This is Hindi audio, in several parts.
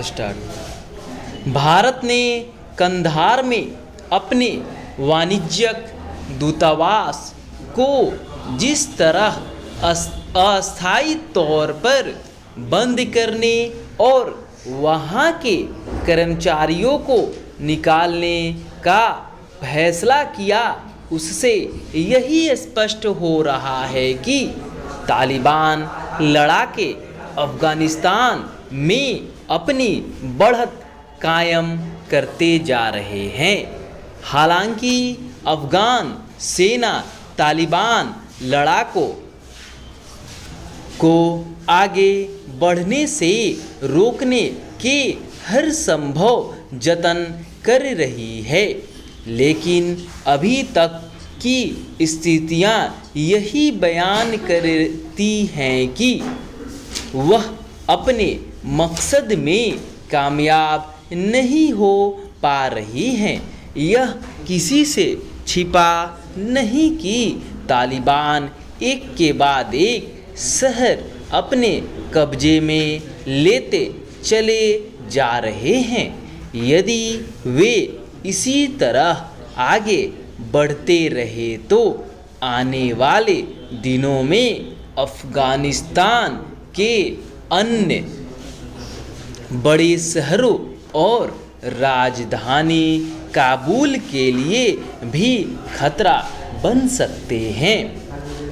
स्टार्ट। भारत ने कंधार में अपने वाणिज्यिक दूतावास को जिस तरह अस्थायी तौर पर बंद करने और वहाँ के कर्मचारियों को निकालने का फैसला किया, उससे यही स्पष्ट हो रहा है कि तालिबान लड़ाके अफ़गानिस्तान में अपनी बढ़त कायम करते जा रहे हैं। हालांकि अफ़गान सेना तालिबान लड़ाकों को आगे बढ़ने से रोकने के हर संभव जतन कर रही है, लेकिन अभी तक की स्थितियां यही बयान करती हैं कि वह अपने मकसद में कामयाब नहीं हो पा रही हैं। यह किसी से छिपा नहीं कि तालिबान एक के बाद एक शहर अपने कब्जे में लेते चले जा रहे हैं। यदि वे इसी तरह आगे बढ़ते रहे तो आने वाले दिनों में अफ़गानिस्तान के अन्य बड़े शहरों और राजधानी काबुल के लिए भी खतरा बन सकते हैं।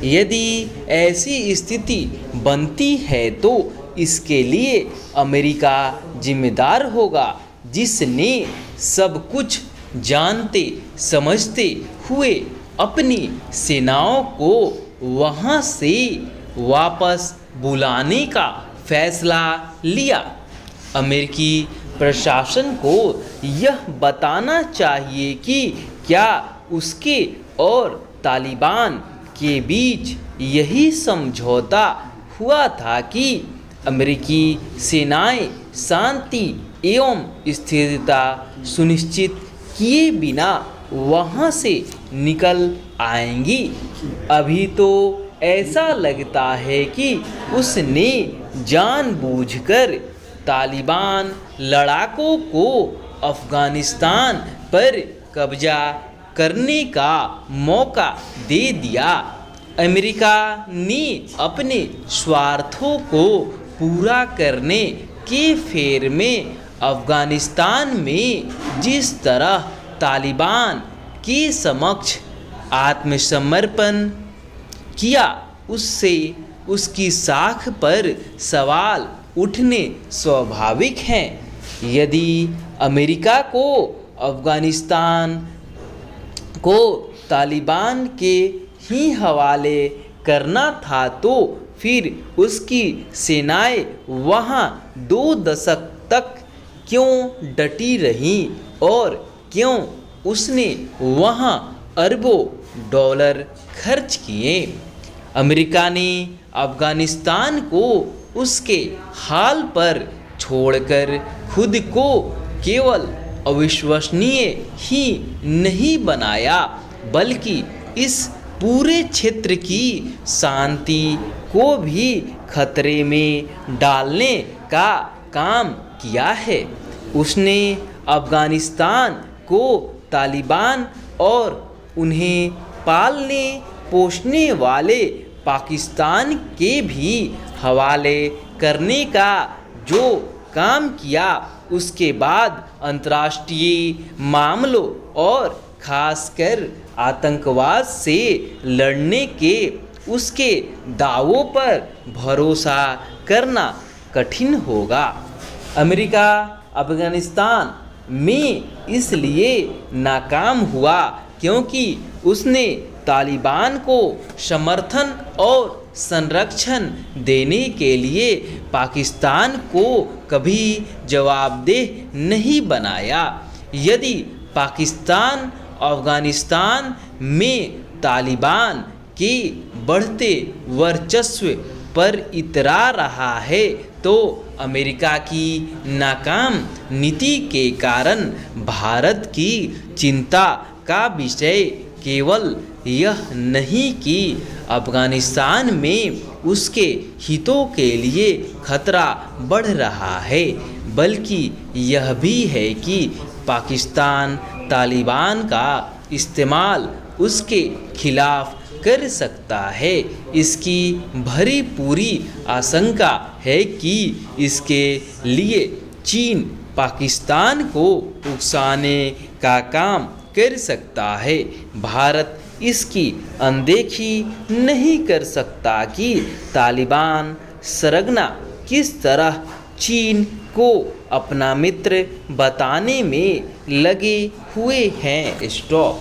यदि ऐसी स्थिति बनती है तो इसके लिए अमेरिका जिम्मेदार होगा, जिसने सब कुछ जानते समझते हुए अपनी सेनाओं को वहां से वापस बुलाने का फैसला लिया। अमेरिकी प्रशासन को यह बताना चाहिए कि क्या उसके और तालिबान के बीच यही समझौता हुआ था कि अमेरिकी सेनाएं शांति एवं स्थिरता सुनिश्चित किए बिना वहां से निकल आएंगी। अभी तो ऐसा लगता है कि उसने जानबूझकर तालिबान लड़ाकों को अफ़गानिस्तान पर कब्जा करने का मौका दे दिया। अमेरिका ने अपने स्वार्थों को पूरा करने के फेर में अफ़गानिस्तान में जिस तरह तालिबान के समक्ष आत्मसमर्पण किया, उससे उसकी साख पर सवाल उठने स्वाभाविक हैं। यदि अमेरिका को अफ़गानिस्तान को तालिबान के ही हवाले करना था तो फिर उसकी सेनाएं वहां 2 दशक तक क्यों डटी रहीं और क्यों उसने वहां अरबों डॉलर खर्च किए। अमेरिका ने अफ़गानिस्तान को उसके हाल पर छोड़कर खुद को केवल अविश्वसनीय ही नहीं बनाया, बल्कि इस पूरे क्षेत्र की शांति को भी खतरे में डालने का काम किया है। उसने अफ़गानिस्तान को तालिबान और उन्हें पालने पोषने वाले पाकिस्तान के भी हवाले करने का जो काम किया, उसके बाद अंतर्राष्ट्रीय मामलों और खासकर आतंकवाद से लड़ने के उसके दावों पर भरोसा करना कठिन होगा। अमेरिका अफ़गानिस्तान में इसलिए नाकाम हुआ क्योंकि उसने तालिबान को समर्थन और संरक्षण देने के लिए पाकिस्तान को कभी जवाबदेह नहीं बनाया। यदि पाकिस्तान अफ़गानिस्तान में तालिबान के बढ़ते वर्चस्व पर इतरा रहा है तो अमेरिका की नाकाम नीति के कारण भारत की चिंता का विषय केवल यह नहीं कि अफ़गानिस्तान में उसके हितों के लिए खतरा बढ़ रहा है, बल्कि यह भी है कि पाकिस्तान तालिबान का इस्तेमाल उसके खिलाफ कर सकता है। इसकी भरी पूरी आशंका है कि इसके लिए चीन पाकिस्तान को उकसाने का काम कर सकता है। भारत इसकी अनदेखी नहीं कर सकता कि तालिबान सरगना किस तरह चीन को अपना मित्र बताने में लगे हुए हैं। स्टॉप।